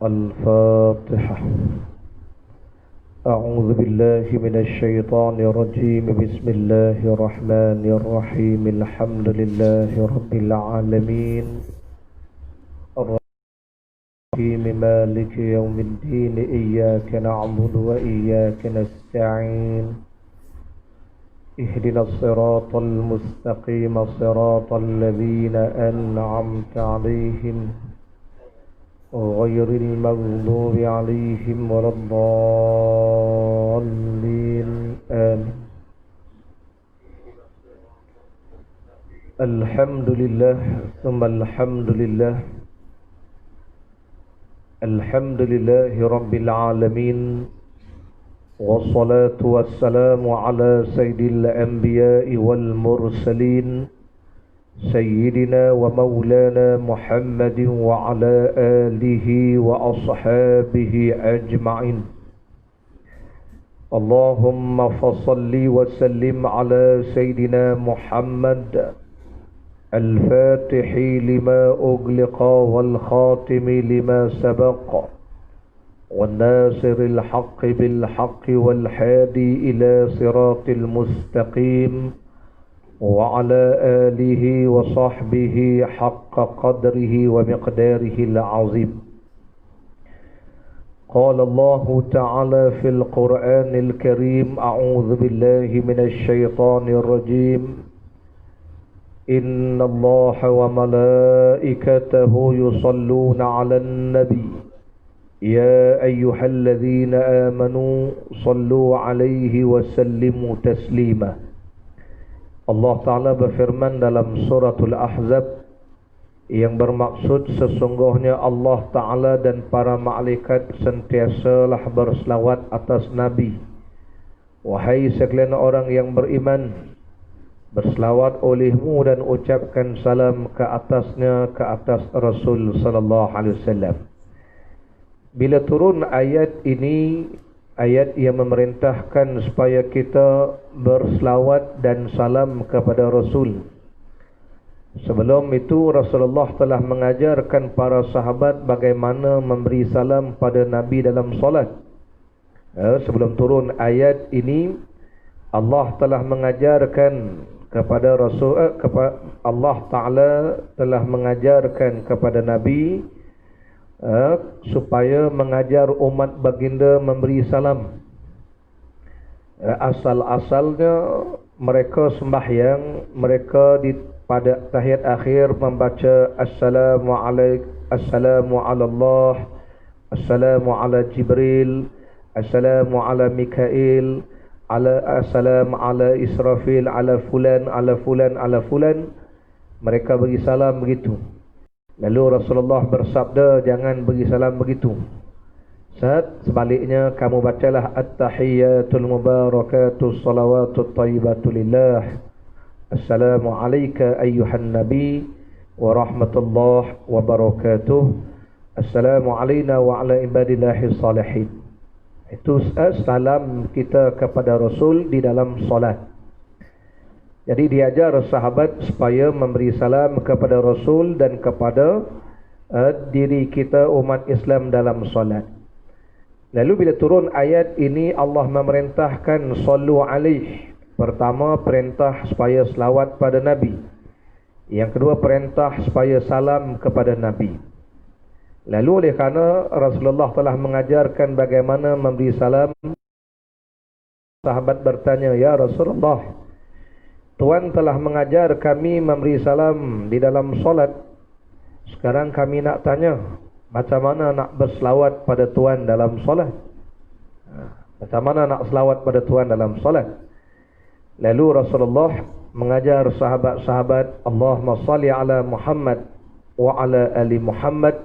الفاتحة. أعوذ بالله من الشيطان الرجيم. بسم الله الرحمن الرحيم. الحمد لله رب العالمين الرحيم مالك يوم الدين. إياك نعبد وإياك نستعين. اهدنا الصراط المستقيم صراط الذين أنعمت عليهم غير المغضوب عليهم ولا الضالين. آمين. الحمد لله ثم الحمد لله. الحمد لله رب العالمين، والصلاة والسلام على سيد الأنبياء والمرسلين سيدنا ومولانا محمد وعلى آله وأصحابه أجمعين. اللهم فصل وسلم على سيدنا محمد الفاتح لما أغلق والخاتم لما سبق والناصر الحق بالحق والهادي إلى صراط المستقيم وعلى آله وصحبه حق قدره ومقداره العظيم. قال الله تعالى في القرآن الكريم: أعوذ بالله من الشيطان الرجيم. إن الله وملائكته يصلون على النبي يا أيها الذين آمنوا صلوا عليه وسلموا تسليما. Allah Ta'ala berfirman dalam suratul Ahzab yang bermaksud sesungguhnya Allah Ta'ala dan para malaikat sentiasalah berselawat atas Nabi. Wahai sekalian orang yang beriman, berselawat olehmu dan ucapkan salam ke atasnya, ke atas Rasul sallallahu alaihi wasallam. Bila turun ayat ini, ayat yang memerintahkan supaya kita berselawat dan salam kepada Rasul. Sebelum itu Rasulullah telah mengajarkan para sahabat bagaimana memberi salam pada Nabi dalam solat. Sebelum turun ayat ini, Allah telah mengajarkan kepada Rasul, Allah Ta'ala telah mengajarkan kepada Nabi supaya mengajar umat baginda memberi salam. Asal-asalnya mereka sembahyang, mereka pada tahiyat akhir membaca Assalamu ala Allah, Assalamu ala Jibril, Assalamu ala Mikail, Assalamu ala Israfil, ala fulan, ala fulan, ala fulan. Mereka beri salam begitu. Lalu Rasulullah bersabda, jangan beri salam begitu. Sebaliknya kamu bacalah At-tahiyyatul mubarakatus salawatut thayyibatu lillah. Assalamu alayka ayyuhan nabi wa rahmatullah wa barakatuh. Assalamu alayna wa ala ibadillahi salihin. Itu salam kita kepada Rasul di dalam solat. Jadi diajar sahabat supaya memberi salam kepada Rasul dan kepada diri kita umat Islam dalam solat. Lalu bila turun ayat ini, Allah memerintahkan sallu alaih. Pertama, perintah supaya selawat pada Nabi. Yang kedua, perintah supaya salam kepada Nabi. Lalu oleh kerana Rasulullah telah mengajarkan bagaimana memberi salam, sahabat bertanya, ya Rasulullah, Tuhan telah mengajar kami memberi salam di dalam solat. Sekarang kami nak tanya, macam mana nak berselawat pada Tuhan dalam solat? Macam mana nak selawat pada Tuhan dalam solat? Lalu Rasulullah mengajar sahabat-sahabat, Allahumma salli ala Muhammad wa ala ali Muhammad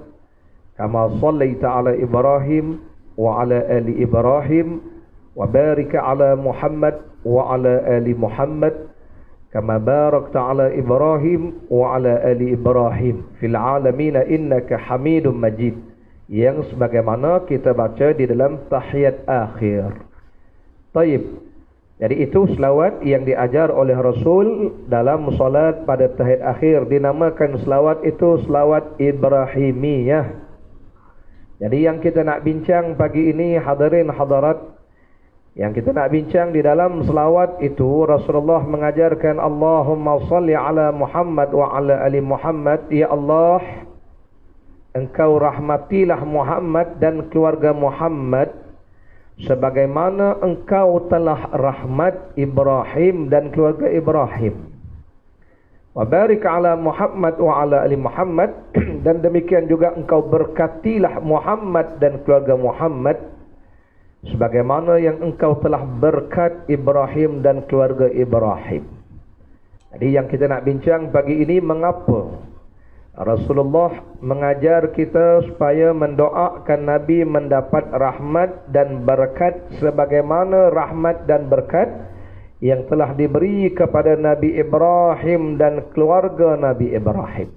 kama sallaita ala Ibrahim wa ala ali Ibrahim wa barik ala Muhammad wa ala ali Muhammad kama barakta ala Ibrahim wa ala ali Ibrahim fil alamin innaka Hamidum Majid, yang sebagaimana kita baca di dalam tahiyat akhir. Taib. Jadi itu selawat yang diajar oleh Rasul dalam solat pada tahiyat akhir. Dinamakan selawat itu selawat Ibrahimiyah. Jadi yang kita nak bincang pagi ini, hadirin hadirat, yang kita nak bincang di dalam selawat itu, Rasulullah mengajarkan Allahumma salli ala Muhammad wa ala ali Muhammad. Ya Allah, Engkau rahmatilah Muhammad dan keluarga Muhammad sebagaimana Engkau telah rahmat Ibrahim dan keluarga Ibrahim. Wa barik ala Muhammad wa ala ali Muhammad, dan demikian juga Engkau berkatilah Muhammad dan keluarga Muhammad sebagaimana yang Engkau telah berkat Ibrahim dan keluarga Ibrahim. Jadi yang kita nak bincang pagi ini, mengapa Rasulullah mengajar kita supaya mendoakan Nabi mendapat rahmat dan berkat sebagaimana rahmat dan berkat yang telah diberi kepada Nabi Ibrahim dan keluarga Nabi Ibrahim.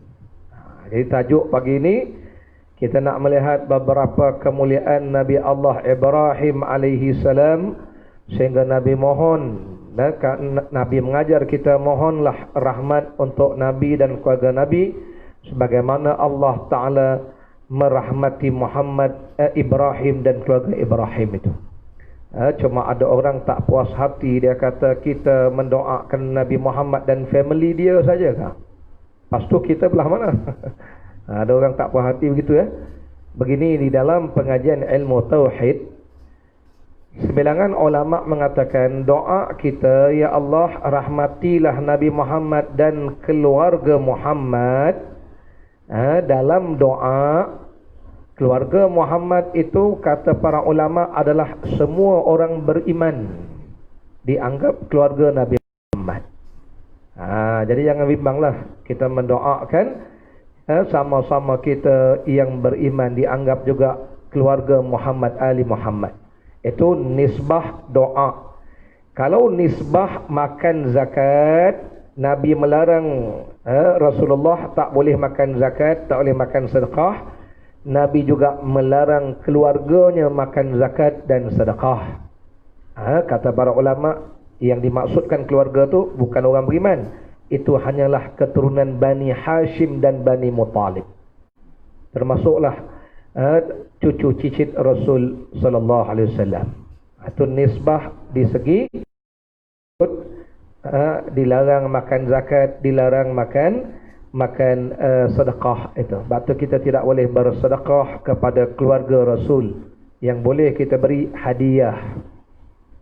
Jadi tajuk pagi ini kita nak melihat beberapa kemuliaan Nabi Allah Ibrahim alaihi salam, sehingga Nabi mohon, Nabi mengajar kita mohonlah rahmat untuk Nabi dan keluarga Nabi sebagaimana Allah Ta'ala merahmati Ibrahim dan keluarga Ibrahim itu. Cuma ada orang tak puas hati, dia kata kita mendoakan Nabi Muhammad dan family dia saja kah? Lepas tu kita belah mana? Ada orang tak puas hati begitu ya. Begini di dalam pengajian ilmu tauhid, sebilangan ulama mengatakan doa kita, ya Allah rahmatilah Nabi Muhammad dan keluarga Muhammad. Dalam doa keluarga Muhammad itu, kata para ulama, adalah semua orang beriman, dianggap keluarga Nabi Muhammad. Jadi jangan bimbanglah kita mendoakan sama-sama kita yang beriman, dianggap juga keluarga Muhammad, ali Muhammad. Itu nisbah doa. Kalau nisbah makan zakat, Nabi melarang Rasulullah tak boleh makan zakat, tak boleh makan sedekah. Nabi juga melarang keluarganya makan zakat dan sedekah. Kata para ulama, yang dimaksudkan keluarga tu bukan orang beriman, itu hanyalah keturunan Bani Hashim dan Bani Muttalib, termasuklah cucu cicit Rasul sallallahu alaihi wasallam. Itu nisbah di segi dilarang makan zakat, dilarang makan sedekah itu. Sebab tu kita tidak boleh bersedekah kepada keluarga Rasul. Yang boleh kita beri hadiah.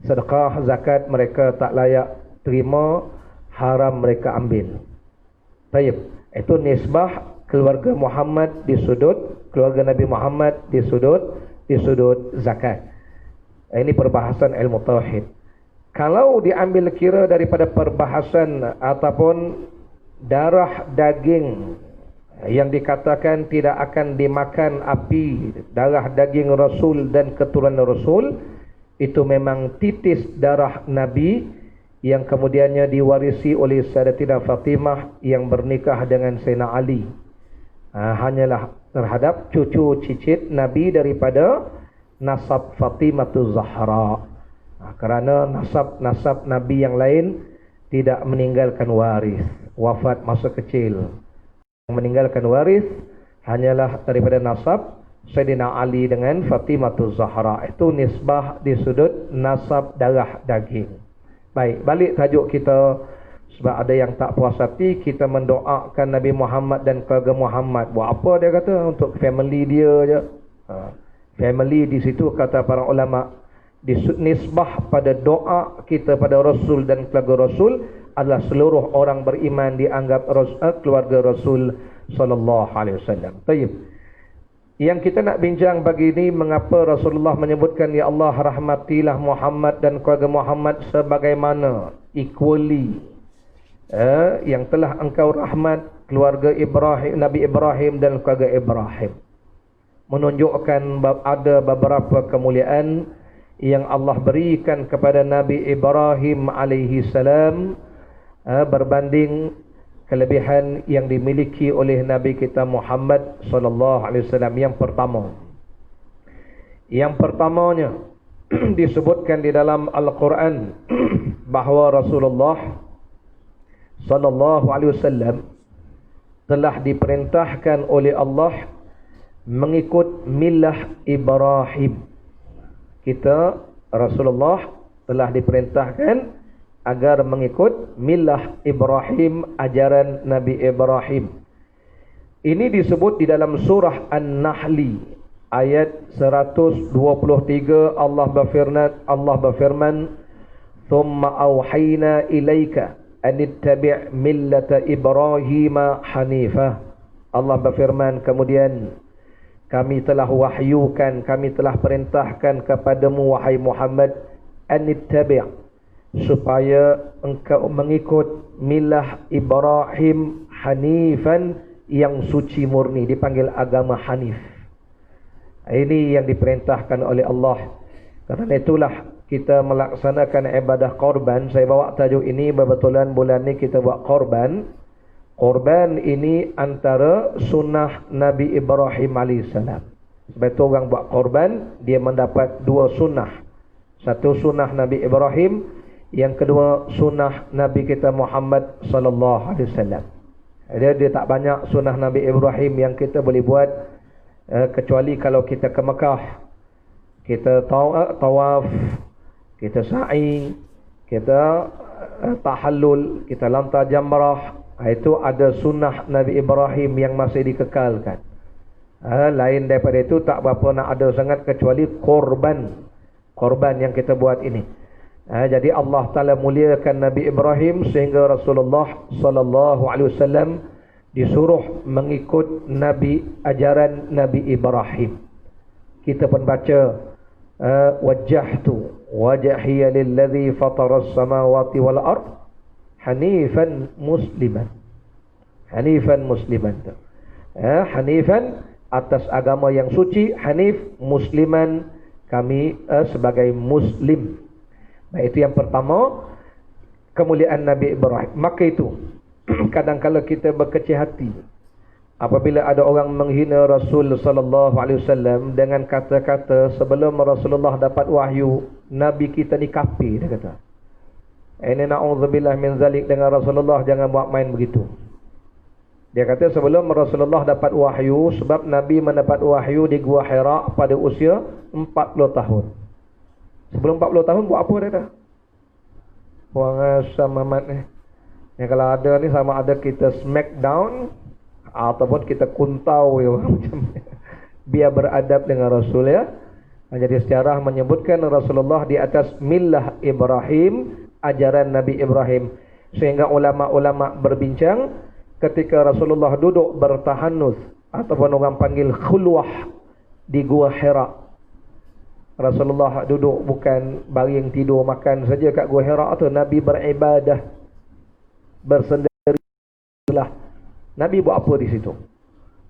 Sedekah, zakat mereka tak layak terima, haram mereka ambil. Baik, itu nisbah keluarga Muhammad di sudut, keluarga Nabi Muhammad di sudut zakat. Ini perbahasan ilmu tauhid. Kalau diambil kira daripada perbahasan ataupun darah daging yang dikatakan tidak akan dimakan api, darah daging Rasul dan keturunan Rasul, itu memang titis darah Nabi yang kemudiannya diwarisi oleh Sayyidatina Fatimah yang bernikah dengan Sayyidina Ali. Hanyalah terhadap cucu cicit Nabi daripada nasab Fatimah Zahra. Kerana nasab Nabi yang lain tidak meninggalkan waris, wafat masa kecil. Yang meninggalkan waris hanyalah daripada nasab Sayyidina Ali dengan Fatimah Zahra. Itu nisbah di sudut nasab darah daging. Baik, balik tajuk kita. Sebab ada yang tak puas hati kita mendoakan Nabi Muhammad dan keluarga Muhammad. Buat apa dia kata? Untuk family dia je. Family di situ kata para ulama, nisbah pada doa kita pada Rasul dan keluarga Rasul adalah seluruh orang beriman dianggap keluarga Rasul sallallahu alaihi wasallam. Baik. Yang kita nak bincang pagi ini, mengapa Rasulullah menyebutkan ya Allah rahmatilah Muhammad dan keluarga Muhammad sebagaimana equally yang telah engkau rahmat keluarga Ibrahim, Nabi Ibrahim dan keluarga Ibrahim. Menunjukkan ada beberapa kemuliaan yang Allah berikan kepada Nabi Ibrahim alaihi salam berbanding kelebihan yang dimiliki oleh Nabi kita Muhammad sallallahu alaihi wasallam. Yang pertamanya disebutkan di dalam Al-Quran bahawa Rasulullah sallallahu alaihi wasallam telah diperintahkan oleh Allah mengikut milah Ibrahim. Kita, Rasulullah telah diperintahkan agar mengikut milah Ibrahim, ajaran Nabi Ibrahim. Ini disebut di dalam surah An-Nahli ayat 123. Allah berfirman, "Thumma awhayna ilaika an ittabi' millata Ibrahim hanifah." Allah berfirman, kemudian kami telah wahyukan, kami telah perintahkan kepadamu wahai Muhammad, an ittabi', supaya engkau mengikut milah Ibrahim hanifan, yang suci murni, dipanggil agama Hanif. Ini yang diperintahkan oleh Allah. Karena itulah kita melaksanakan ibadah korban. Saya bawa tajuk ini, kebetulan bulan ni kita buat korban. Korban ini antara sunnah Nabi Ibrahim AS. Sebab itu orang buat korban, dia mendapat dua sunnah. Satu sunnah Nabi Ibrahim, yang kedua sunnah Nabi kita Muhammad sallallahu alaihi wasallam. Dia tak banyak sunnah Nabi Ibrahim yang kita boleh buat, kecuali kalau kita ke Mekah. Kita tawaf, kita sa'i, kita tahallul, kita lantar jamrah. Itu ada sunnah Nabi Ibrahim yang masih dikekalkan. Lain daripada itu tak berapa nak ada sangat, kecuali korban yang kita buat ini. Jadi Allah Ta'ala muliakan Nabi Ibrahim sehingga Rasulullah sallallahu alaihi wasallam disuruh mengikut ajaran Nabi Ibrahim. Kita pun baca, wajjahtu wajhiya lilladzi fatara as-samawati wal ard hanifan musliman. Hanifan musliman. Hanifan atas agama yang suci, hanif musliman, kami sebagai muslim. Nah, itu yang pertama, kemuliaan Nabi Ibrahim. Maka itu kadang-kala kita berkecil hati apabila ada orang menghina Rasul sallallahu alaihi wasallam dengan kata-kata sebelum Rasulullah dapat wahyu, Nabi kita ni kafir, dia kata. Ini na'udzubillah min zalik, dengan Rasulullah jangan buat main begitu. Dia kata sebelum Rasulullah dapat wahyu, sebab Nabi mendapat wahyu di Gua Hira pada usia 40 tahun. Sebelum 40 tahun buat apa dia dah? Buang asam amat ni. Yang kalau ada ni sama ada kita smackdown ataupun kita kuntau ya, macam biar beradab dengan Rasul ya. Jadi sejarah menyebutkan Rasulullah di atas millah Ibrahim, ajaran Nabi Ibrahim. Sehingga ulama-ulama berbincang ketika Rasulullah duduk bertahanus ataupun orang panggil khulwah di Gua Hira. Rasulullah duduk bukan baring tidur makan saja kat Gua Hira tu, Nabi beribadah bersendirilah. Nabi buat apa di situ?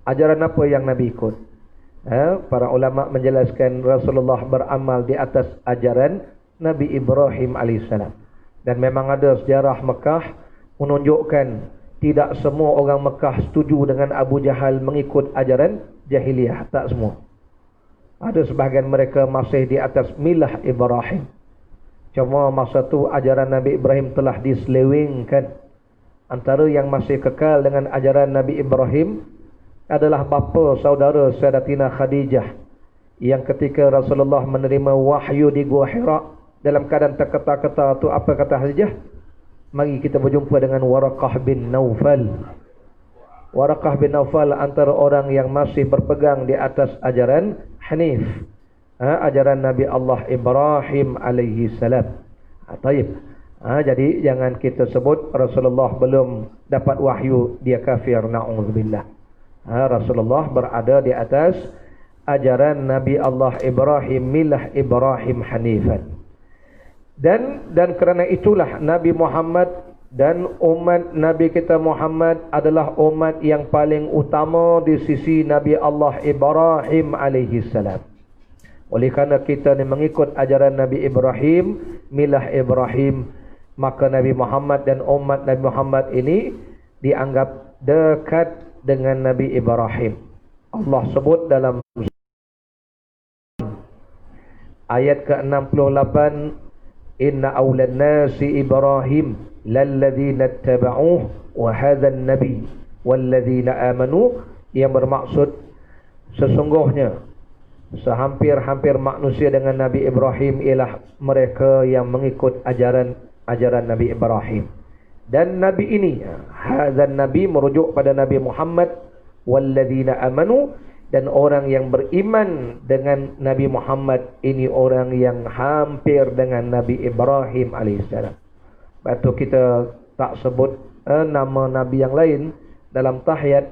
Ajaran apa yang Nabi ikut? Para ulama menjelaskan Rasulullah beramal di atas ajaran Nabi Ibrahim alaihissalam. Dan memang ada sejarah Mekah menunjukkan tidak semua orang Mekah setuju dengan Abu Jahal mengikut ajaran jahiliyah, tak semua. Ada sebahagian mereka masih di atas milah Ibrahim. Cuma masa tu ajaran Nabi Ibrahim telah diselewengkan. Antara yang masih kekal dengan ajaran Nabi Ibrahim adalah bapa saudara Sayyidatina Khadijah, yang ketika Rasulullah menerima wahyu di Gua Hira dalam keadaan terketa-keta tu, apa kata Khadijah? Mari kita berjumpa dengan Waraqah bin Naufal. Waraqah bin Naufal antara orang yang masih berpegang di atas ajaran Hanif, ajaran Nabi Allah Ibrahim alaihi salam. Taib. Jadi jangan kita sebut Rasulullah belum dapat wahyu dia kafir, na'udzubillah. Rasulullah berada di atas ajaran Nabi Allah Ibrahim, milah Ibrahim hanifan. Dan kerana itulah Nabi Muhammad dan umat Nabi kita Muhammad adalah umat yang paling utama di sisi Nabi Allah Ibrahim alaihi salam. Oleh kerana kita ni mengikut ajaran Nabi Ibrahim, milah Ibrahim, maka Nabi Muhammad dan umat Nabi Muhammad ini dianggap dekat dengan Nabi Ibrahim. Allah sebut dalam ayat ke-68, inna awlan nasi Ibrahim lalladzina ittaba'uhu wa hadzal nabi walladzina amanu, yang bermaksud Sesungguhnya sehampir-hampir manusia dengan Nabi Ibrahim ialah mereka yang mengikut ajaran Nabi Ibrahim. Dan Nabi ini, hadzal Nabi merujuk pada Nabi Muhammad, walladzina amanu, dan orang yang beriman dengan Nabi Muhammad ini orang yang hampir dengan Nabi Ibrahim alaihissalam. Sebab tu kita tak sebut nama Nabi yang lain dalam tahiyat,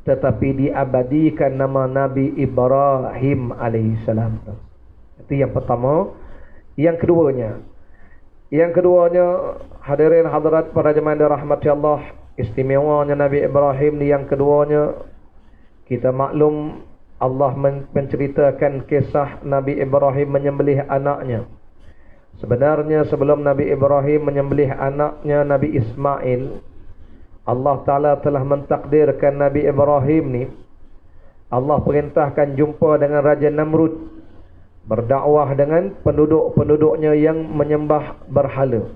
tetapi diabadikan nama Nabi Ibrahim alaihissalam. Itu yang pertama. Yang keduanya, hadirin hadirat para jemaah dirahmati Allah, istimewanya Nabi Ibrahim ni yang keduanya, kita maklum Allah menceritakan kisah Nabi Ibrahim menyembelih anaknya. Sebenarnya sebelum Nabi Ibrahim menyembelih anaknya Nabi Ismail, Allah Ta'ala telah mentakdirkan Nabi Ibrahim ni, Allah perintahkan jumpa dengan Raja Namrud, berdakwah dengan penduduk-penduduknya yang menyembah berhala,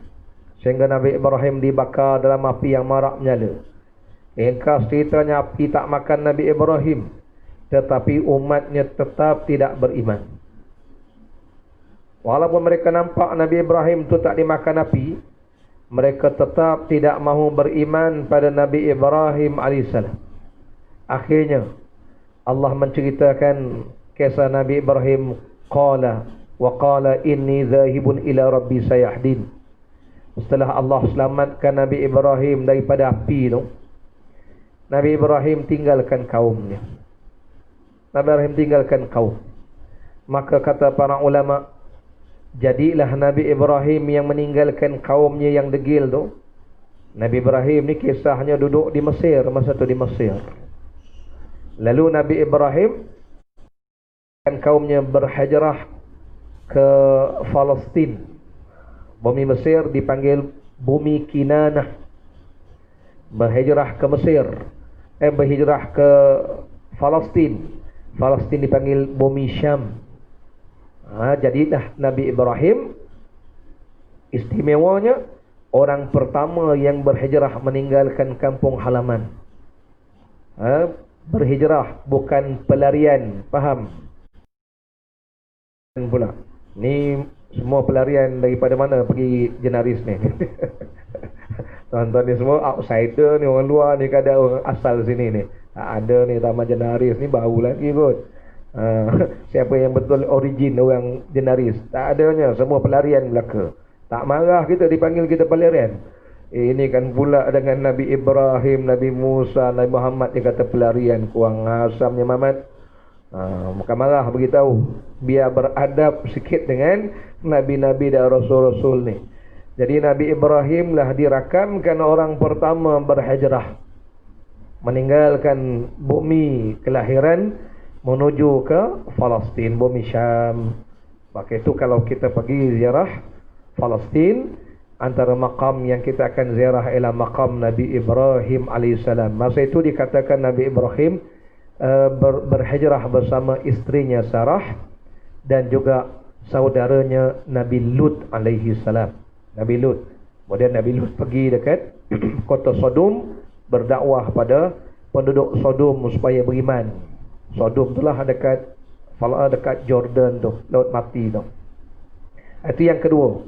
sehingga Nabi Ibrahim dibakar dalam api yang marak menyala. Ringkas ceritanya, api tak makan Nabi Ibrahim, tetapi umatnya tetap tidak beriman. Walaupun mereka nampak Nabi Ibrahim itu tak dimakan api, mereka tetap tidak mahu beriman pada Nabi Ibrahim AS. Akhirnya Allah menceritakan kisah Nabi Ibrahim, qala wa qala inni zahibun ila rabbi sayahdin. Setelah Allah selamatkan Nabi Ibrahim daripada api itu, Nabi Ibrahim tinggalkan kaumnya. Nabi Ibrahim tinggalkan kaum. Maka kata para ulama, jadilah Nabi Ibrahim yang meninggalkan kaumnya yang degil tu. Nabi Ibrahim ni kisahnya duduk di Mesir, masa tu di Mesir. Lalu Nabi Ibrahim dan kaumnya berhijrah ke Palestin. Bumi Mesir dipanggil bumi Kinanah. Berhijrah ke Mesir, berhijrah ke Palestin. Palestin dipanggil bumi Syam. Jadilah Nabi Ibrahim istimewanya orang pertama yang berhijrah meninggalkan kampung halaman. Berhijrah bukan pelarian, faham? Pula ni semua pelarian daripada mana pergi Jenaris ni. Tuan-tuan ni semua outsider ni, orang luar ni, kadang orang asal sini ni. Tak ada ni Taman Jenaris ni, baru lagi kot. Siapa yang betul origin orang Jenaris? Tak adanya, semua pelarian belaka. Tak marah kita dipanggil kita pelarian. Ini kan pula dengan Nabi Ibrahim, Nabi Musa, Nabi Muhammad, dia kata pelarian, kurang asamnya Mamat. Maka marah beritahu, biar beradab sikit dengan Nabi-Nabi dan Rasul-Rasul ni. Jadi Nabi Ibrahim lah dirakamkan orang pertama berhijrah, meninggalkan bumi kelahiran menuju ke Palestin, bumi Syam. Maka itu kalau kita pergi ziarah Palestin, antara makam yang kita akan ziarah ialah makam Nabi Ibrahim alaihissalam. Masa itu dikatakan Nabi Ibrahim berhijrah bersama istrinya Sarah dan juga saudaranya Nabi Lut alaihissalam. Nabi Lut. Kemudian Nabi Lut pergi dekat kota Sodom, berdakwah pada penduduk Sodom supaya beriman. Sodom itulah dekat Jordan tu, Laut Mati tu. Itu yang kedua,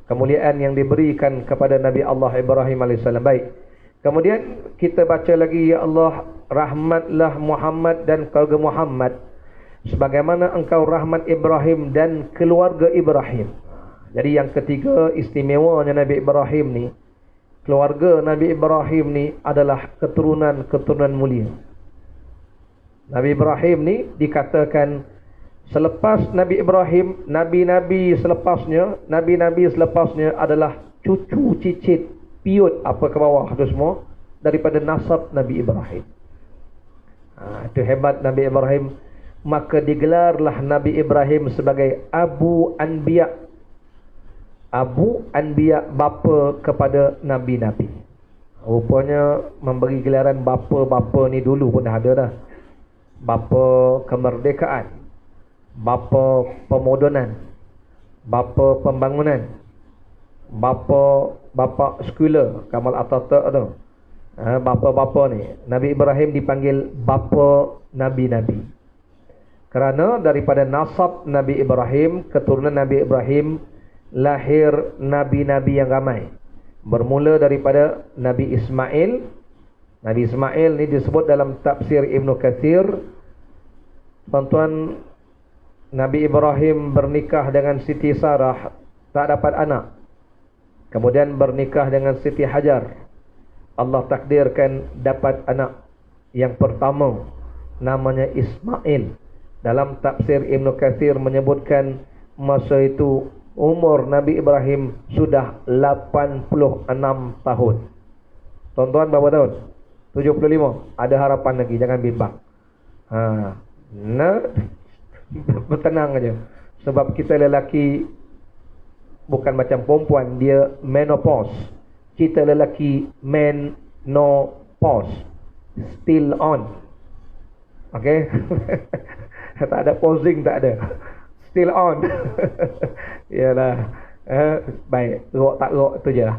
kemuliaan yang diberikan kepada Nabi Allah Ibrahim AS. Baik. Kemudian kita baca lagi, ya Allah, rahmatlah Muhammad dan keluarga Muhammad sebagaimana engkau rahmat Ibrahim dan keluarga Ibrahim. Jadi yang ketiga istimewanya Nabi Ibrahim ni, keluarga Nabi Ibrahim ni adalah keturunan mulia. Nabi Ibrahim ni dikatakan selepas Nabi Ibrahim, nabi-nabi selepasnya adalah cucu cicit piut apa ke bawah tu semua daripada nasab Nabi Ibrahim. Itu hebat Nabi Ibrahim. Maka digelarlah Nabi Ibrahim sebagai Abu Anbiya. Abu Anbiya, bapa kepada nabi-nabi. Rupanya memberi gelaran bapa-bapa ni dulu pun dah ada dah. Bapa kemerdekaan, bapa pemodenan, bapa pembangunan, bapa sekular, Kamal Atatürk tu. Bapa-bapa ni, Nabi Ibrahim dipanggil bapa nabi-nabi. Kerana daripada nasab Nabi Ibrahim, keturunan Nabi Ibrahim, lahir nabi-nabi yang ramai. Bermula daripada Nabi Ismail. Nabi Ismail ni disebut dalam tafsir Ibn Kathir, tuan-tuan, Nabi Ibrahim bernikah dengan Siti Sarah, tak dapat anak. Kemudian bernikah dengan Siti Hajar. Allah takdirkan dapat anak yang pertama, namanya Ismail. Dalam tafsir Ibn Kathir menyebutkan masa itu umur Nabi Ibrahim sudah 86 tahun. Tuan-tuan berapa tahun? 75. Ada harapan lagi, jangan bimbang. Bertenang aja. Sebab kita lelaki bukan macam perempuan, dia menopause. Kita lelaki menopause, still on. Okay. Tak ada pausing, tak ada, still on. Yalah, baik, rok tak rok tu je lah.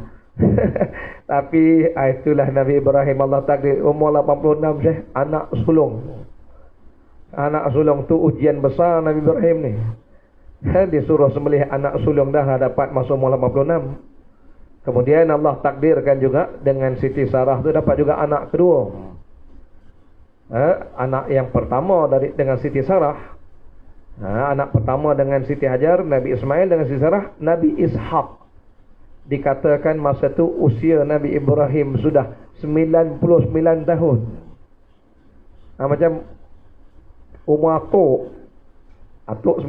Tapi itulah Nabi Ibrahim, Allah takdir umur 86 je, anak sulung. Anak sulung tu ujian besar Nabi Ibrahim ni. Dia suruh sembelih anak sulung dah dapat masuk umur 86. Kemudian Allah takdirkan juga dengan Siti Sarah tu dapat juga anak kedua. Anak yang pertama dengan Siti Sarah, anak pertama dengan Siti Hajar, Nabi Ismail, dengan Siti Sarah, Nabi Ishaq. Dikatakan masa tu usia Nabi Ibrahim sudah 99 tahun. Macam umur atuk 96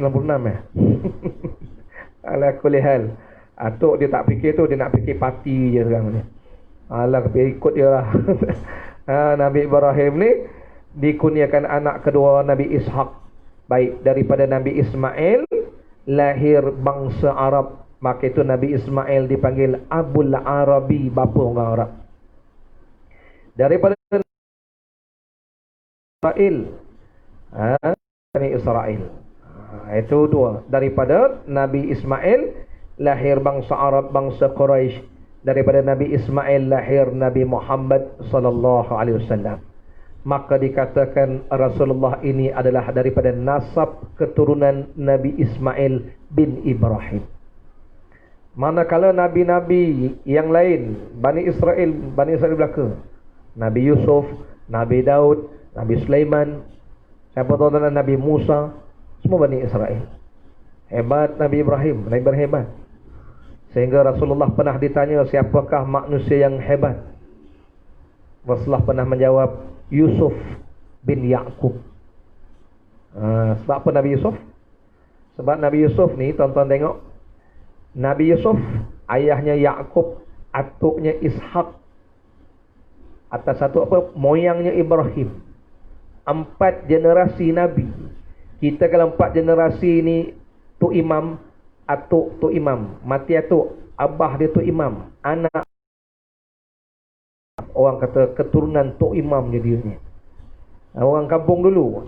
ala kulli hal. Atuk dia tak fikir tu, dia nak fikir parti je sekarang ni. Alah, ikut dia lah. Nabi Ibrahim ni dikurniakan anak kedua Nabi Ishaq. Baik, daripada Nabi Ismail lahir bangsa Arab. Maka itu Nabi Ismail dipanggil Abul Arabi, bapa orang Arab. Daripada Israel, Bani Israel, itu dua. Daripada Nabi Ismail lahir bangsa Arab, bangsa Quraisy. Daripada Nabi Ismail lahir Nabi Muhammad sallallahu alaihi wasallam. Maka dikatakan Rasulullah ini adalah daripada nasab keturunan Nabi Ismail bin Ibrahim. Manakala nabi-nabi yang lain, Bani Israel belaka, Nabi Yusuf, Nabi Daud, Nabi Sulaiman, siapa tahu Nabi Musa, semua Bani Israel. Hebat Nabi Ibrahim hebat. Sehingga Rasulullah pernah ditanya siapakah manusia yang hebat. Rasulullah pernah menjawab Yusuf bin Yaqub. Sebab apa Nabi Yusuf? Sebab Nabi Yusuf ni, tuan-tuan tengok, Nabi Yusuf ayahnya Yaqub, atuknya Ishaq, atas satu apa, moyangnya Ibrahim. 4 generasi Nabi. Kita kalau 4 generasi ni, tu imam, atuk tu imam, mati atuk, abah dia tu imam, anak, orang kata keturunan tu imam jadinya. Orang kampung dulu,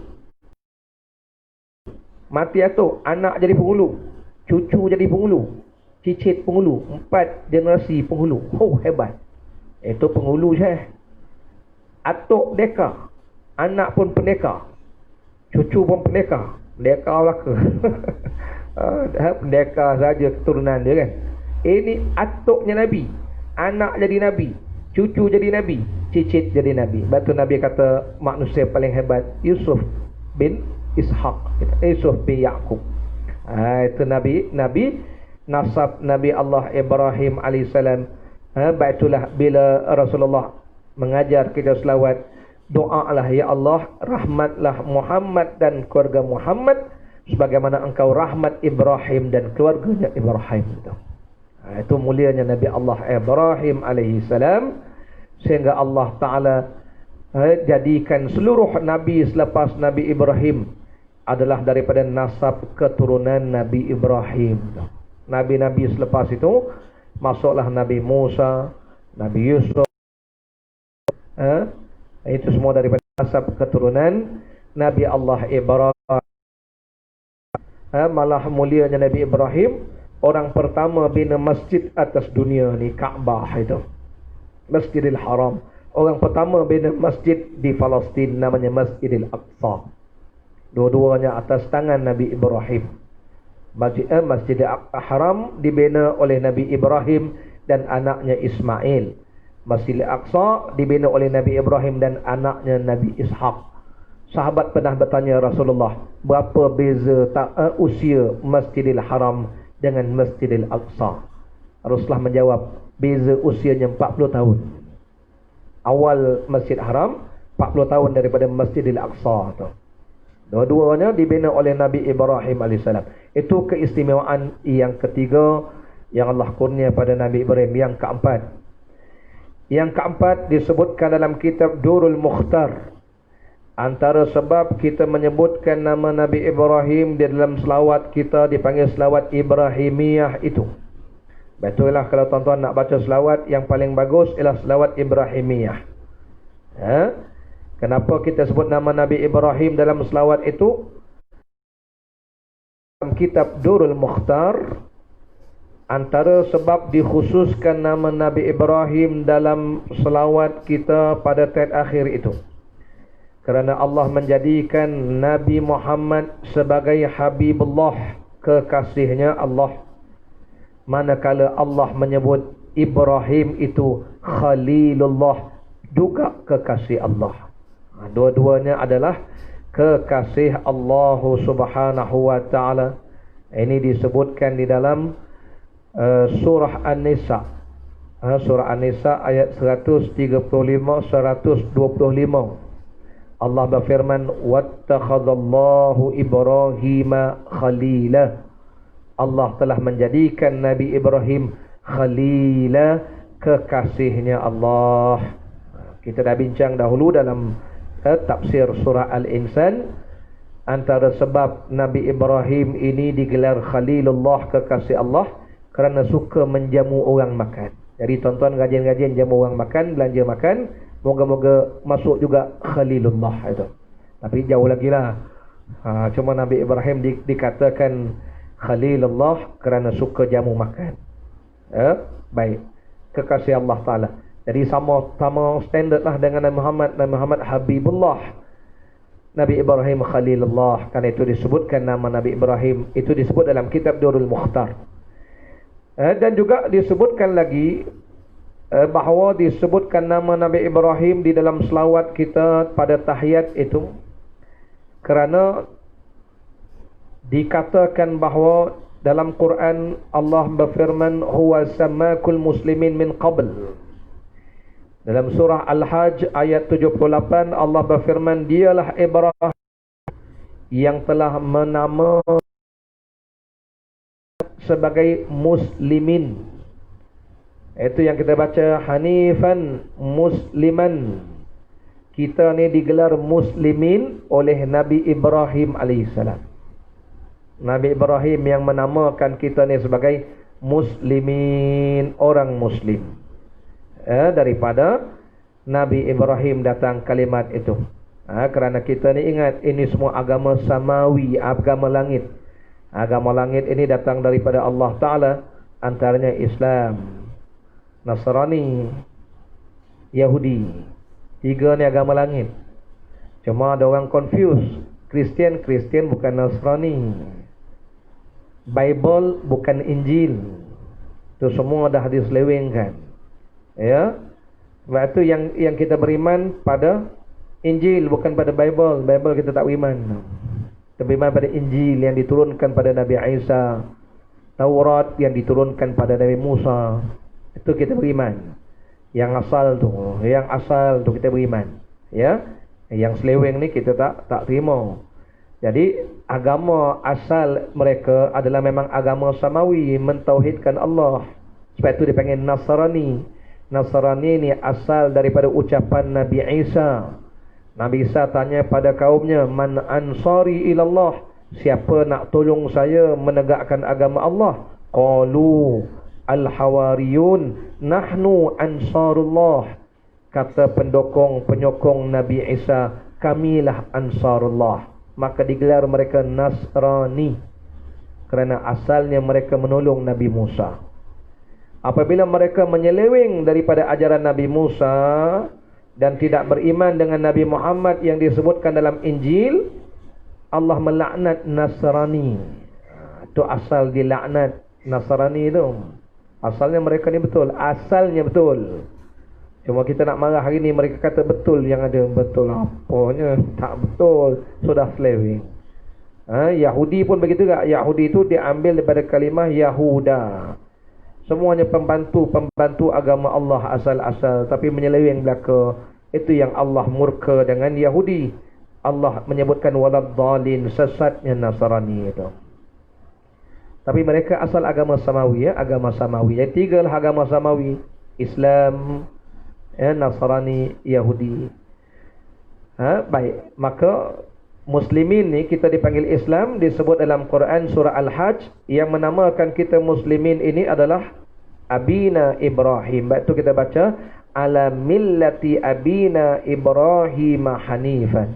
mati atuk, anak jadi penghulu, cucu jadi penghulu, cicit penghulu, 4 generasi penghulu. Hebat. Itu penghulu je. Atuk deka, anak pun pendeka, cucu pun pendeka, pendeka belaka. Pendeka saja keturunan dia kan. Ini atuknya Nabi, anak jadi Nabi, cucu jadi Nabi, cicit jadi Nabi. Batu Nabi kata manusia paling hebat Yusuf bin Ishaq, Yusuf bin Yaqub. Itu Nabi nasab Nabi Allah Ibrahim alaihissalam. Baitulah bila Rasulullah mengajar kita selawat, doalah ya Allah, rahmatlah Muhammad dan keluarga Muhammad sebagaimana engkau rahmat Ibrahim dan keluarganya Ibrahim. Itu mulianya Nabi Allah Ibrahim alaihissalam, sehingga Allah Ta'ala jadikan seluruh Nabi selepas Nabi Ibrahim adalah daripada nasab keturunan Nabi Ibrahim. Nabi-Nabi selepas itu masuklah Nabi Musa, Nabi Yusuf, itu semua daripada nasab keturunan Nabi Allah Ibrahim. Malah mulianya Nabi Ibrahim, orang pertama bina masjid atas dunia ni, Kaabah itu, Masjidil Haram. Orang pertama bina masjid di Palestin namanya Masjidil Aqsa. Dua-duanya atas tangan Nabi Ibrahim. Masjidil Haram dibina oleh Nabi Ibrahim dan anaknya Ismail. Masjidil Aqsa dibina oleh Nabi Ibrahim dan anaknya Nabi Ishaq. Sahabat pernah bertanya Rasulullah, berapa beza usia Masjidil Haram dengan Masjidil Aqsa? Rasulullah menjawab, beza usianya 40 tahun. Awal Masjid Haram 40 tahun daripada Masjidil Aqsa tu. Dua-duanya dibina oleh Nabi Ibrahim AS. Itu keistimewaan yang ketiga yang Allah kurnia pada Nabi Ibrahim. Yang keempat disebutkan dalam kitab Durul Mukhtar. Antara sebab kita menyebutkan nama Nabi Ibrahim di dalam selawat kita dipanggil selawat Ibrahimiyah itu. Betullah kalau tuan-tuan nak baca selawat, yang paling bagus ialah selawat Ibrahimiyah. Kenapa kita sebut nama Nabi Ibrahim dalam selawat itu? Dalam kitab Durul Mukhtar, antara sebab dikhususkan nama Nabi Ibrahim dalam selawat kita pada tet akhir itu, kerana Allah menjadikan Nabi Muhammad sebagai Habibullah, kekasihnya Allah. Manakala Allah menyebut Ibrahim itu Khalilullah, juga kekasih Allah. Dua-duanya adalah kekasih Allah Subhanahu wa ta'ala. Ini disebutkan di dalam surah An-Nisa. Surah An-Nisa ayat 135 125. Allah berfirman, wattakhadallahu Ibrahima khalila. Allah telah menjadikan Nabi Ibrahim khalila, kekasihnya Allah. Kita dah bincang dahulu dalam tafsir surah Al-Insan, antara sebab Nabi Ibrahim ini digelar Khalilullah, kekasih Allah, kerana suka menjamu orang makan. Jadi tuan-tuan gajian-gajian jamu orang makan, belanja makan, moga-moga masuk juga Khalilullah itu. Tapi jauh lagi lah. Cuma Nabi Ibrahim dikatakan Khalilullah kerana suka jamu makan. Baik, kekasih Allah Ta'ala. Jadi sama standard lah dengan Nabi Muhammad. Nabi Muhammad Habibullah, Nabi Ibrahim Khalilullah. Karena itu disebutkan nama Nabi Ibrahim, itu disebut dalam kitab Durul Mukhtar. Dan juga disebutkan lagi bahawa disebutkan nama Nabi Ibrahim di dalam selawat kita pada tahiyat itu kerana dikatakan bahawa dalam Quran Allah berfirman, huwa sammakul muslimin min qabl. Dalam surah Al-Hajj ayat 78 Allah berfirman, dialah Ibrahim yang telah menama sebagai muslimin. Itu yang kita baca hanifan musliman. Kita ni digelar muslimin oleh Nabi Ibrahim alaihissalam. Nabi Ibrahim yang menamakan kita ni sebagai muslimin, orang muslim. Daripada Nabi Ibrahim datang kalimat itu. Kerana kita ni ingat, ini semua agama samawi, agama langit. Agama langit ini datang daripada Allah Ta'ala. Antaranya Islam, Nasrani, Yahudi. Tiga ni agama langit. Cuma ada orang confuse. Kristian bukan Nasrani. Bible bukan Injil. Itu semua dah diselewengkan. Ya. Sebab itu yang kita beriman pada Injil, bukan pada Bible. Bible kita tak beriman. Kita beriman pada Injil yang diturunkan pada Nabi Isa, Taurat yang diturunkan pada Nabi Musa. Itu kita beriman. Yang asal tu kita beriman. Ya. Yang seleweng ni kita tak terima. Jadi agama asal mereka adalah memang agama samawi, mentauhidkan Allah. Sebab itu dipanggil Nasrani. Nasrani ni asal daripada ucapan Nabi Isa. Nabi Isa tanya pada kaumnya, man ansari ilallah, siapa nak tolong saya menegakkan agama Allah? Qalu al-hawariyun nahnu ansarullah. Kata penyokong Nabi Isa, kamilah ansarullah. Maka digelar mereka Nasrani, kerana asalnya mereka menolong Nabi Musa. Apabila mereka menyeleweng daripada ajaran Nabi Musa dan tidak beriman dengan Nabi Muhammad yang disebutkan dalam Injil, Allah melaknat Nasrani. Itu asal dilaknat Nasrani itu. Asalnya mereka ni betul. Asalnya betul. Cuma kita nak marah hari ni, mereka kata betul yang ada. Betul apanya? Tak betul. Sudah slaving. Yahudi pun begitu tak? Yahudi itu diambil daripada kalimah Yahuda. Semuanya pembantu agama Allah asal-asal, tapi menyeleweng belaka. Itu yang Allah murka dengan Yahudi. Allah menyebutkan waladhdallin, sesatnya Nasrani itu. Tapi mereka asal agama Samawi, agama Samawi. Jadi tiga lah agama Samawi: Islam, Nasrani, Yahudi. Baik, maka Muslimin ni kita dipanggil Islam, disebut dalam Quran surah Al-Hajj. Yang menamakan kita Muslimin ini adalah Abina Ibrahim. Baik tu kita baca ala millati Abina Ibrahim hanifan.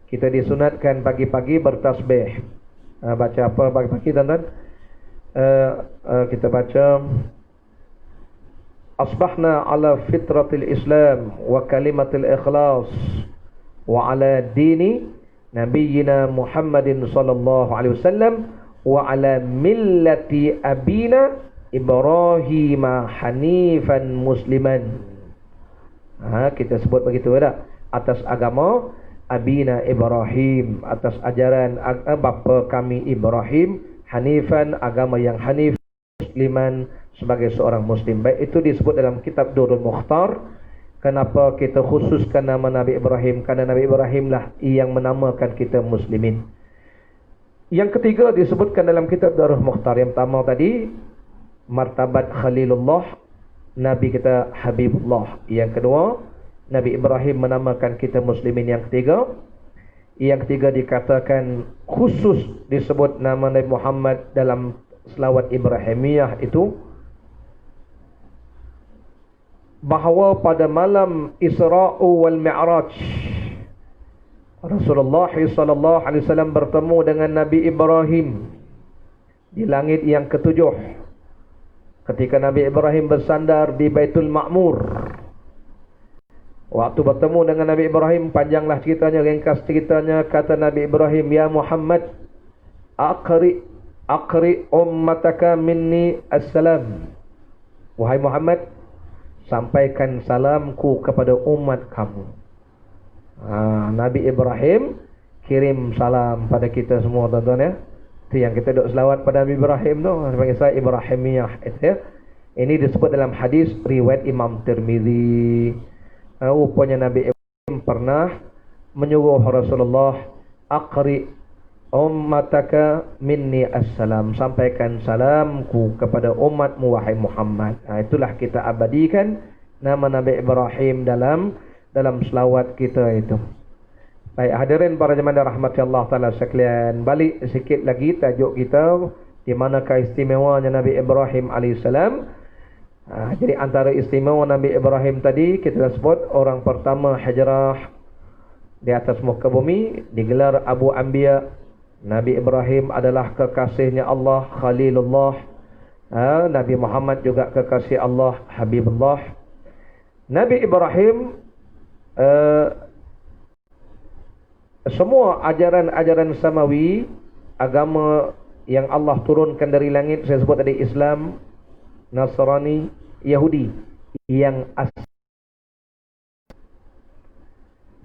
Kita disunatkan pagi-pagi bertasbih. Baca apa pagi-pagi tuan-tuan? Kita baca asbahna ala fitratil Islam wa kalimatil ikhlas wa ala dini nabiyyina Muhammadin sallallahu alaihi wasallam wa ala millati abina Ibrahim hanifan musliman. Kita sebut begitu tak? Atas agama Abina Ibrahim, atas ajaran bapa kami Ibrahim, hanifan, agama yang hanif, musliman, sebagai seorang muslim. Baik, itu disebut dalam kitab Durrul Mukhtar. Kenapa kita khususkan nama Nabi Ibrahim? Kerana Nabi Ibrahim lah yang menamakan kita muslimin. Yang ketiga disebutkan dalam kitab Durrul Mukhtar. Yang pertama tadi martabat Khalilullah, Nabi kita Habibullah. Yang kedua, Nabi Ibrahim menamakan kita muslimin. Yang ketiga dikatakan khusus disebut nama Nabi Muhammad dalam selawat Ibrahimiyah itu, bahawa pada malam Isra'u wal Mi'raj Rasulullah sallallahu alaihi wasallam bertemu dengan Nabi Ibrahim di langit yang ketujuh. Ketika Nabi Ibrahim bersandar di Baitul Ma'mur, waktu bertemu dengan Nabi Ibrahim, panjanglah ceritanya, ringkas ceritanya. Kata Nabi Ibrahim, ya Muhammad, aqri ummataka minni assalam. Wahai Muhammad, sampaikan salamku kepada umat kamu. Nabi Ibrahim kirim salam pada kita semua, tuan-tuan ya. Itu yang kita duk selawat pada Nabi Ibrahim tu, sebagai saya Ibrahimiyah itu ya. Ini disebut dalam hadis riwayat Imam Tirmizi. Rupanya Nabi Ibrahim pernah menyuruh Rasulullah, aqri ummataka minni assalam, sampaikan salamku kepada umatmu wahai Muhammad. Itulah kita abadikan nama Nabi Ibrahim dalam selawat kita itu. Baik, hadirin para jemaah rahmati Allah taala sekalian, balik sikit lagi tajuk kita, di manakah istimewanya Nabi Ibrahim alaihissalam. Jadi antara istimewa Nabi Ibrahim tadi kita sebut, orang pertama hijrah di atas muka bumi, digelar Abu Anbiya. Nabi Ibrahim adalah kekasihnya Allah, Khalilullah. Nabi Muhammad juga kekasih Allah, Habibullah. Nabi Ibrahim semua ajaran-ajaran samawi, agama yang Allah turunkan dari langit, saya sebut tadi Islam, Nasrani, Yahudi, yang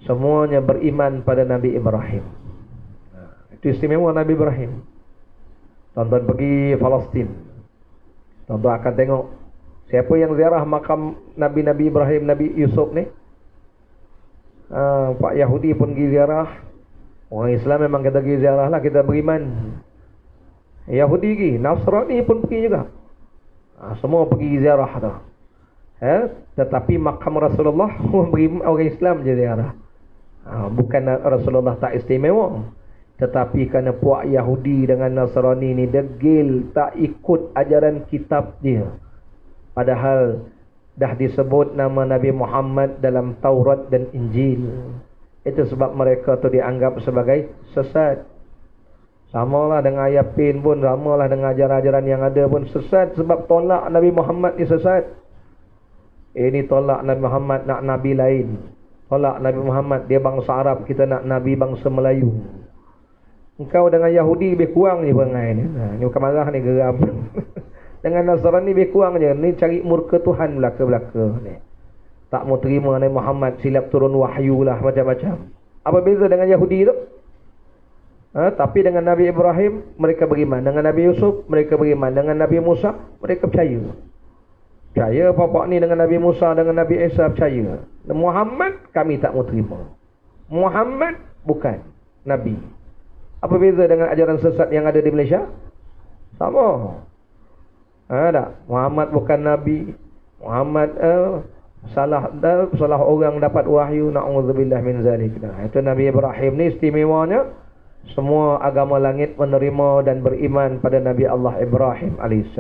semuanya beriman pada Nabi Ibrahim. Itu istimewa Nabi Ibrahim. Tuan-tuan pergi Palestin, tuan-tuan akan tengok siapa yang ziarah makam Nabi Ibrahim, Nabi Yusuf ni. Pak Yahudi pun pergi ziarah. Orang Islam memang kita pergi ziarah lah, kita beriman. Yahudi pergi, Nasrani pun pergi juga. Semua pergi ziarah tu. Tetapi makam Rasulullah orang Islam je ziarah. Bukan Rasulullah tak istimewa, tetapi kerana puak Yahudi dengan Nasrani ni degil, tak ikut ajaran kitab dia. Padahal dah disebut nama Nabi Muhammad dalam Taurat dan Injil. Itu sebab mereka tu dianggap sebagai sesat. Samalah dengan ayat pin pun, samalah dengan ajaran-ajaran yang ada pun sesat, sebab tolak Nabi Muhammad ni sesat. Ini tolak Nabi Muhammad, nak Nabi lain. Tolak Nabi Muhammad, dia bangsa Arab, kita nak Nabi bangsa Melayu. Engkau dengan Yahudi lebih kurang je perangai ni. Ni bukan marah ni, geram. Dengan Nasrani lebih kurang je. Ni cari murka Tuhan belaka-belaka ni. Tak mau terima Nabi Muhammad, silap turun wahyu lah, macam-macam. Apa beza dengan Yahudi tu? Tapi dengan Nabi Ibrahim, mereka beriman. Dengan Nabi Yusuf, mereka beriman. Dengan Nabi Musa, mereka percaya. Percaya bapak ni dengan Nabi Musa, dengan Nabi Isa, percaya. Muhammad, kami tak mau terima. Muhammad bukan Nabi. Apa beza dengan ajaran sesat yang ada di Malaysia? Sama. Tak? Muhammad bukan Nabi. Muhammad salah orang dapat wahyu. Na'udzubillah min zalik. Itu Nabi Ibrahim ni istimewanya. Semua agama langit menerima dan beriman pada Nabi Allah Ibrahim AS.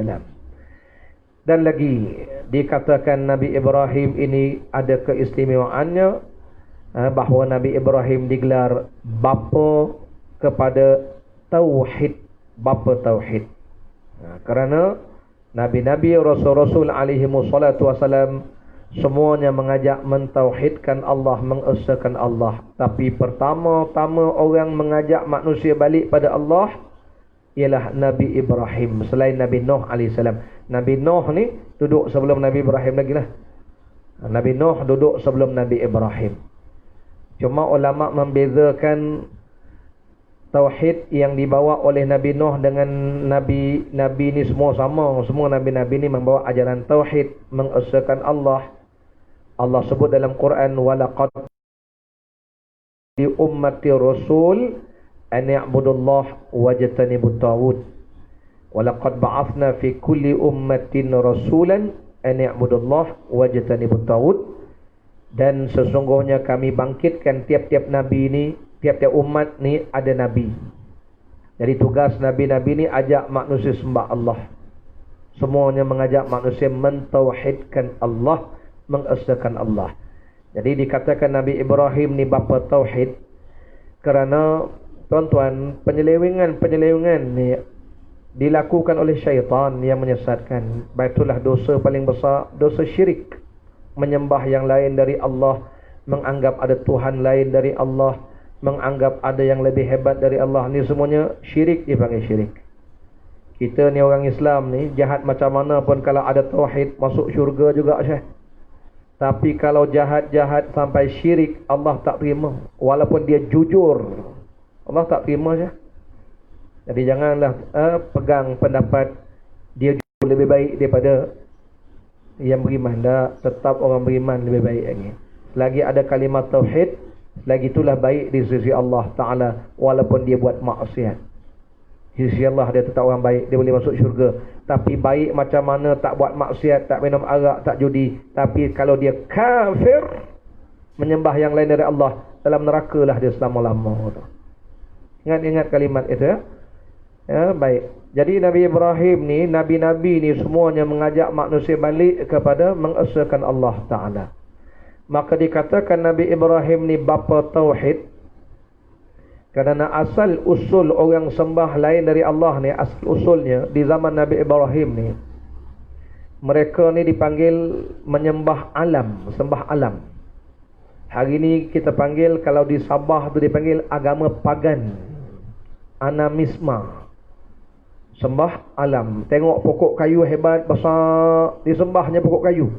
Dan lagi dikatakan Nabi Ibrahim ini ada keistimewaannya, bahawa Nabi Ibrahim digelar bapa kepada Tauhid. Bapa Tauhid. Kerana Nabi-Nabi, Rasul-Rasul alaihimussalatu semuanya mengajak mentauhidkan Allah, mengesakan Allah. Tapi pertama-tama orang mengajak manusia balik pada Allah ialah Nabi Ibrahim, selain Nabi Nuh AS. Nabi Nuh ni duduk sebelum Nabi Ibrahim lagi lah. Nabi Nuh duduk sebelum Nabi Ibrahim. Cuma ulama membezakan tauhid yang dibawa oleh Nabi Nuh dengan Nabi ni semua sama. Semua Nabi-Nabi ni membawa ajaran tauhid, mengesakan Allah. Allah sebut dalam Quran, walaqad di ummati rasul an ya'budullah wajtanibut taghut. Walaqad ba'athna fi kulli ummatin rasulan an ya'budullah wajtanibut taghut. Dan sesungguhnya kami bangkitkan tiap-tiap nabi ni, tiap-tiap umat ni ada nabi. Jadi tugas nabi-nabi ni ajak manusia sembah Allah. Semuanya mengajak manusia mentauhidkan Allah, mengesakan Allah. Jadi dikatakan Nabi Ibrahim ni bapa tauhid kerana tuan-tuan, penyelewengan ni dilakukan oleh syaitan yang menyesatkan. Itulah dosa paling besar, dosa syirik. Menyembah yang lain dari Allah, menganggap ada Tuhan lain dari Allah, menganggap ada yang lebih hebat dari Allah. Ni semuanya syirik, dipanggil syirik. Kita ni orang Islam ni, jahat macam mana pun kalau ada tauhid, masuk syurga juga Syekh. Tapi kalau jahat-jahat sampai syirik, Allah tak terima. Walaupun dia jujur, Allah tak terima Syekh. Jadi janganlah pegang pendapat dia jujur lebih baik daripada yang beriman. Tetap orang beriman lebih baik lagi. Selagi ada kalimat tauhid, selagi itulah baik di sisi Allah Ta'ala. Walaupun dia buat maksiat, di sisi Allah dia tetap orang baik, dia boleh masuk syurga. Tapi baik macam mana, tak buat maksiat, tak minum arak, tak judi. Tapi kalau dia kafir, menyembah yang lain dari Allah, dalam neraka lah dia selama-lama. Ingat-ingat kalimat itu ya. Baik. Jadi Nabi Ibrahim ni, Nabi-Nabi ni semuanya mengajak manusia balik kepada mengesakan Allah Ta'ala. Maka dikatakan Nabi Ibrahim ni bapa tauhid kerana asal usul orang sembah lain dari Allah ni, asal usulnya di zaman Nabi Ibrahim ni, mereka ni dipanggil menyembah alam, sembah alam. Hari ni kita panggil, kalau di Sabah tu dipanggil agama pagan, animisma. Sembah alam. Tengok pokok kayu hebat, besar, disembahnya pokok kayu.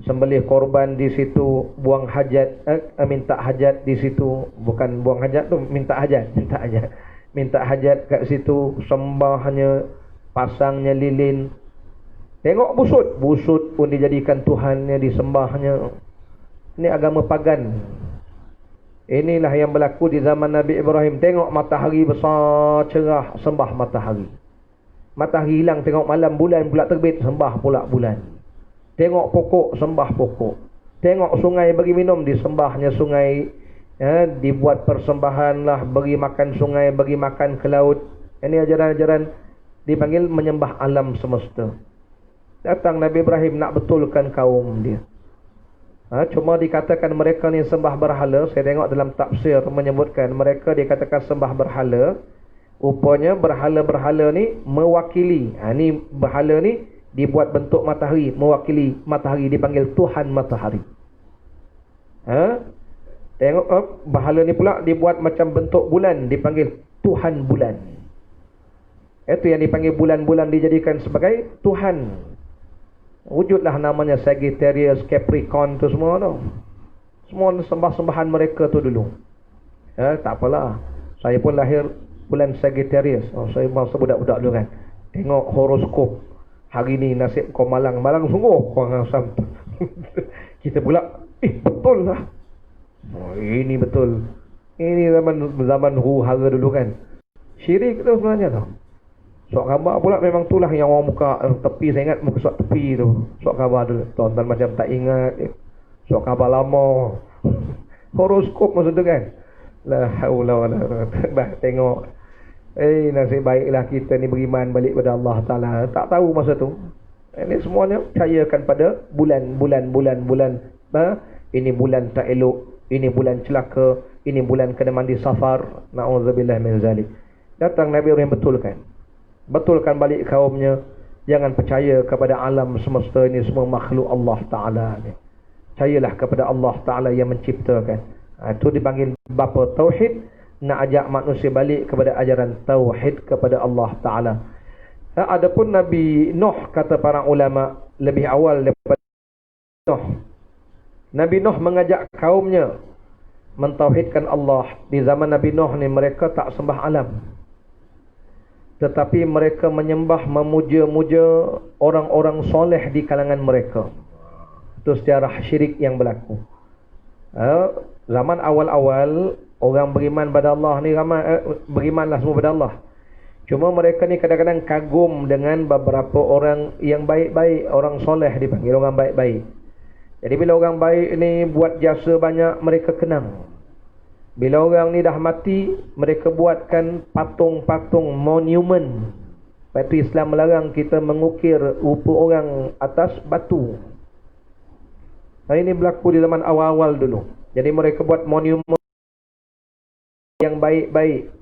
Sembelih korban di situ, buang hajat, minta hajat di situ. Bukan buang hajat tu, minta hajat. Minta hajat kat situ, sembahnya, pasangnya lilin. Tengok busut pun dijadikan Tuhannya, disembahnya. Ini agama pagan. Inilah yang berlaku di zaman Nabi Ibrahim. Tengok matahari besar, cerah, sembah matahari. Matahari hilang, tengok malam, bulan pula terbit, sembah pula bulan. Tengok pokok, sembah pokok. Tengok sungai bagi minum, disembahnya sungai. Dibuat persembahan lah, beri makan sungai, beri makan ke laut. Ini ajaran-ajaran dipanggil menyembah alam semesta. Datang Nabi Ibrahim nak betulkan kaum dia. Cuma dikatakan mereka ni sembah berhala. Saya tengok dalam tafsir menyebutkan mereka dikatakan sembah berhala. Rupanya berhala-berhala ni mewakili. Ni berhala ni dibuat bentuk matahari, mewakili matahari, dipanggil Tuhan matahari. Tengok bahala ni pula dibuat macam bentuk bulan, dipanggil Tuhan bulan. Itu yang dipanggil bulan-bulan dijadikan sebagai Tuhan. Wujudlah namanya Sagittarius, Capricorn tu semua tu. Semua sembah-sembahan mereka tu dulu. Tak apalah. Saya pun lahir bulan Sagittarius. Saya masa budak-budak dulu kan. Tengok horoskop. Hari ni nasib kau malang. Malang sungguh. Korang asam. Kita pula, betul lah. Ini betul. Ini zaman huru-hara dulu kan. Syirik tu sebenarnya tu. Suat khabar pula memang itulah yang orang buka tepi. Saya ingat muka suat tepi tu. Suat khabar tu. Tuan-tuan macam tak ingat. Suat khabar lama. Horoskop maksud tu kan. La haula wala quwwata. Tengok. Nasib baiklah kita ni beriman balik pada Allah Ta'ala. Tak tahu masa tu. Ini semuanya percayakan pada bulan. Ini bulan tak elok. Ini bulan celaka. Ini bulan kena mandi safar. Na'udzubillah min zalik. Datang Nabi Ibrahim betulkan balik kaumnya. Jangan percaya kepada alam semesta ini semua makhluk Allah Ta'ala ni. Percayalah kepada Allah Ta'ala yang menciptakan. Itu dipanggil bapa tauhid. Nak ajak manusia balik kepada ajaran tauhid kepada Allah Ta'ala. Adapun Nabi Nuh, kata para ulama, lebih awal daripada Nuh. Nabi Nuh mengajak kaumnya mentauhidkan Allah. Di zaman Nabi Nuh ni mereka tak sembah alam, tetapi mereka menyembah, memuja-muja orang-orang soleh di kalangan mereka. Itu sejarah syirik yang berlaku. Zaman awal-awal orang beriman pada Allah ni ramai, berimanlah semua pada Allah. Cuma mereka ni kadang-kadang kagum dengan beberapa orang yang baik-baik. Orang soleh dipanggil orang baik-baik. Jadi bila orang baik ni buat jasa banyak, mereka kenang. Bila orang ni dah mati, mereka buatkan patung-patung, monumen. Sebab itu Islam melarang kita mengukir rupa orang atas batu. Ini berlaku di zaman awal-awal dulu. Jadi mereka buat monumen yang baik-baik.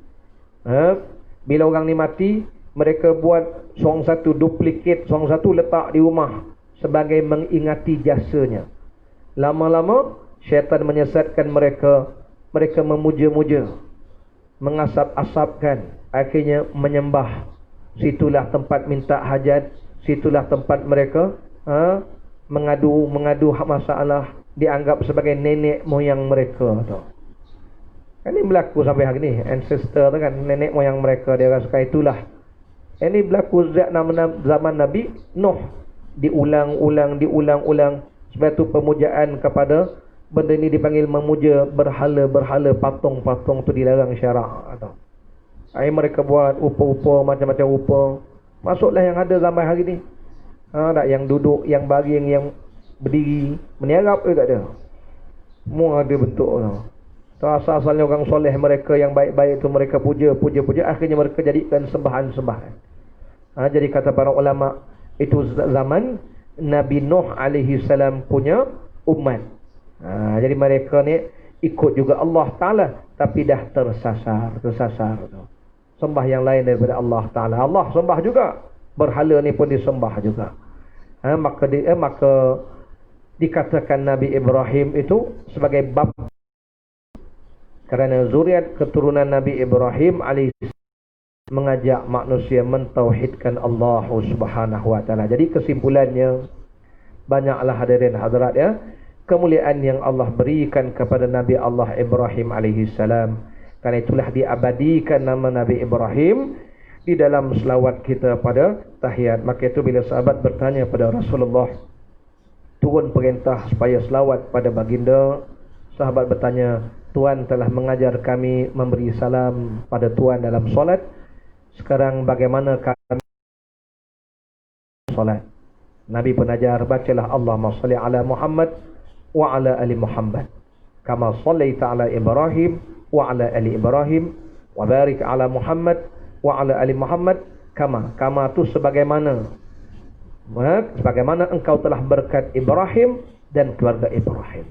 Bila orang ni mati, mereka buat seorang satu duplikat, seorang satu letak di rumah sebagai mengingati jasanya. Lama-lama syaitan menyesatkan mereka. Mereka memuja-muja, mengasap-asapkan, akhirnya menyembah. Situlah tempat minta hajat, situlah tempat mereka mengadu masalah, dianggap sebagai nenek moyang mereka tu. Ini berlaku sampai hari ni. Ancestor tu kan, nenek moyang mereka, dia rasa itulah. Ini berlaku zaman Nabi Nuh. Diulang-ulang. Sebab itu pemujaan kepada benda ni dipanggil memuja berhala-berhala, patung-patung tu dilarang syarak. Mereka buat rupa-rupa, macam-macam rupa. Masuklah yang ada zaman hari ni. Tak yang duduk, yang baring, yang berdiri, meniarap tu tak ada. Semua ada bentuk tu. Asal-asalnya orang soleh mereka yang baik-baik tu mereka puja, akhirnya mereka jadikan sembahan-sembahan. Jadi kata para ulama, itu zaman Nabi Nuh alaihi salam punya umat. Jadi mereka ni ikut juga Allah Ta'ala, tapi dah tersasar tu. Sembah yang lain daripada Allah Ta'ala. Allah sembah juga, berhala ni pun disembah juga. Maka dikatakan Nabi Ibrahim itu sebagai bapa, kerana zuriat keturunan Nabi Ibrahim alaihissalam mengajak manusia mentauhidkan Allah Subhanahu wa taala. Jadi kesimpulannya, banyaklah hadirin hadirat ya, kemuliaan yang Allah berikan kepada Nabi Allah Ibrahim alaihissalam. Karena itulah diabadikan nama Nabi Ibrahim di dalam selawat kita pada tahiyat. Maka itu bila sahabat bertanya pada Rasulullah, turun perintah supaya selawat pada baginda, sahabat bertanya, Tuhan telah mengajar kami memberi salam pada Tuhan dalam solat. Sekarang bagaimana kami solat? Nabi pun ajar, bacalah Allahumma salli ala Muhammad wa ala ali Muhammad kama sallaita ala Ibrahim wa ala ali Ibrahim wa barik ala Muhammad wa ala ali Muhammad kama tu sebagaimana engkau telah berkat Ibrahim dan keluarga Ibrahim.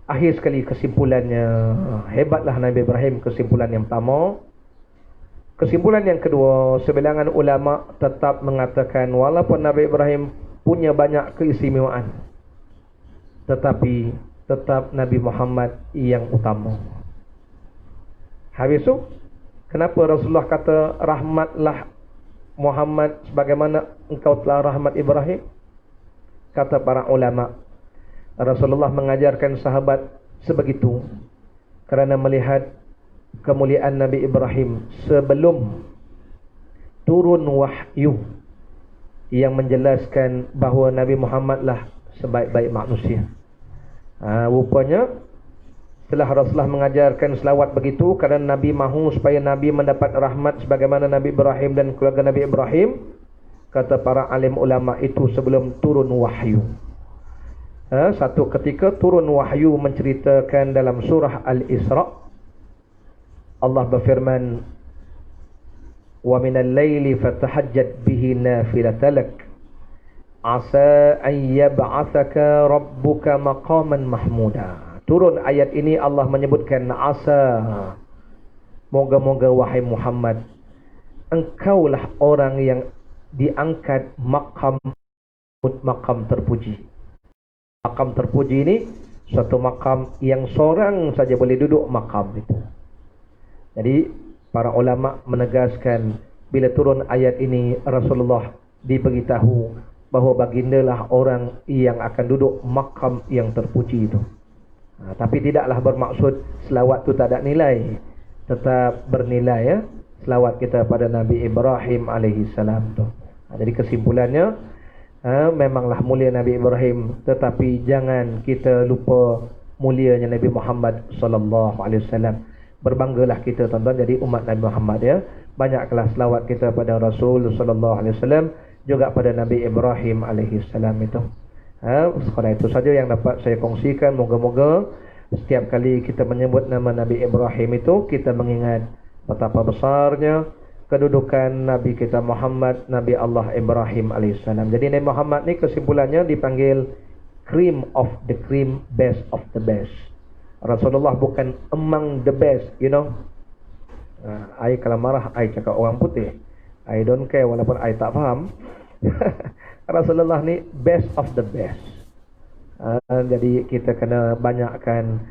Akhir sekali kesimpulannya, hebatlah Nabi Ibrahim, kesimpulan yang pertama. Kesimpulan yang kedua, sebilangan ulama tetap mengatakan walaupun Nabi Ibrahim punya banyak keistimewaan, tetapi tetap Nabi Muhammad yang utama. Habis itu, kenapa Rasulullah kata rahmatlah Muhammad sebagaimana engkau telah rahmat Ibrahim? Kata para ulama, Rasulullah mengajarkan sahabat sebegitu kerana melihat kemuliaan Nabi Ibrahim sebelum turun wahyu yang menjelaskan bahawa Nabi Muhammad lah sebaik-baik manusia. Rupanya setelah Rasulullah mengajarkan selawat begitu kerana Nabi mahu supaya Nabi mendapat rahmat sebagaimana Nabi Ibrahim dan keluarga Nabi Ibrahim, kata para alim ulama itu sebelum turun wahyu. Satu ketika turun wahyu menceritakan dalam surah Al-Isra, Allah berfirman, wa minal laili fatahajjad bihi nafilatan lak asa an yab'athaka rabbuka maqaman mahmuda. Turun ayat ini Allah menyebutkan asa, moga-moga wahai Muhammad, engkaulah orang yang diangkat makam terpuji. Makam terpuji ini suatu makam yang seorang saja boleh duduk makam itu. Jadi para ulama menegaskan bila turun ayat ini Rasulullah diberitahu bahawa bagindalah orang yang akan duduk makam yang terpuji itu. Tapi tidaklah bermaksud selawat itu tak ada nilai. Tetap bernilai ya, selawat kita pada Nabi Ibrahim alaihi salam tu. Jadi kesimpulannya, memanglah mulia Nabi Ibrahim, tetapi jangan kita lupa mulianya Nabi Muhammad sallallahu alaihi wasallam. Berbanggalah kita tuan-tuan jadi umat Nabi Muhammad ya. Banyaklah selawat kita pada Rasul sallallahu alaihi wasallam, juga pada Nabi Ibrahim alaihi salam itu. Sekadar itu saja yang dapat saya kongsikan. Moga-moga setiap kali kita menyebut nama Nabi Ibrahim itu, kita mengingat betapa besarnya kedudukan Nabi kita Muhammad, Nabi Allah Ibrahim AS. Jadi Nabi Muhammad ni kesimpulannya dipanggil cream of the cream, best of the best. Rasulullah bukan among the best, you know. I kalau marah, I cakap orang putih. I don't care walaupun I tak faham. Rasulullah ni best of the best. Jadi kita kena banyakkan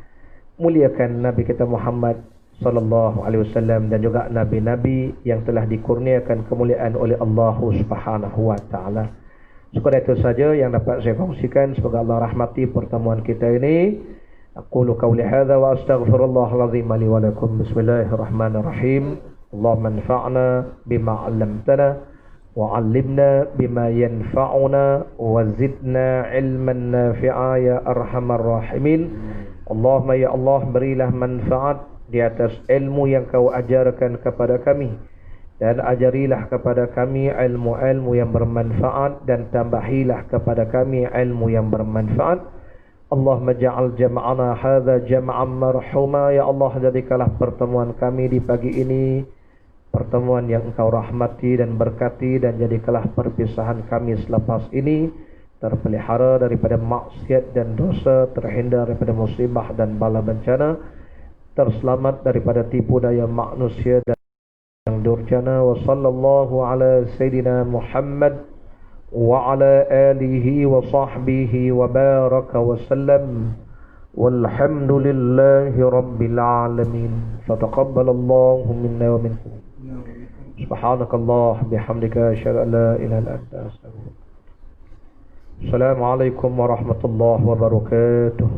muliakan Nabi kita Muhammad sallallahu alaihi wasallam dan juga nabi-nabi yang telah dikurniakan kemuliaan oleh Allah Subhanahu wa taala. Sekadar itu saja yang dapat saya kongsikan. Semoga Allah rahmati pertemuan kita ini. Aqulu qawli hadza wa astaghfirullahal azim li wa lakum. Bismillahirrahmanirrahim. Allahumma anfa'na bima 'allamtana وعلمنا بما ينفعنا وزدنا علما نافعا يا أرحم الراحمين. Allahumma ya Allah, berilah manfaat di atas ilmu yang kau ajarkan kepada kami, dan ajarilah kepada kami ilmu-ilmu yang bermanfaat, dan tambahilah kepada kami ilmu yang bermanfaat. Allahumma ja'al jam'ana hadza jam'an marhuma. Ya Allah, jadikanlah pertemuan kami di pagi ini pertemuan yang engkau rahmati dan berkati, dan jadikanlah perpisahan kami selepas ini terpelihara daripada maksiat dan dosa, terhindar daripada musibah dan bala bencana, terselamat daripada tipu daya manusia dan yang durjana. Wa sallallahu ala sayyidina Muhammad wa ala alihi wa sahbihi wa baraka wa sallam. Walhamdulillahi rabbil alamin. Fataqabbalallahu minna wa minkum. Subhanakallah bihamdika asyhadu an la ilaha illa anta astaghfiruka. Assalamualaikum warahmatullahi wabarakatuh.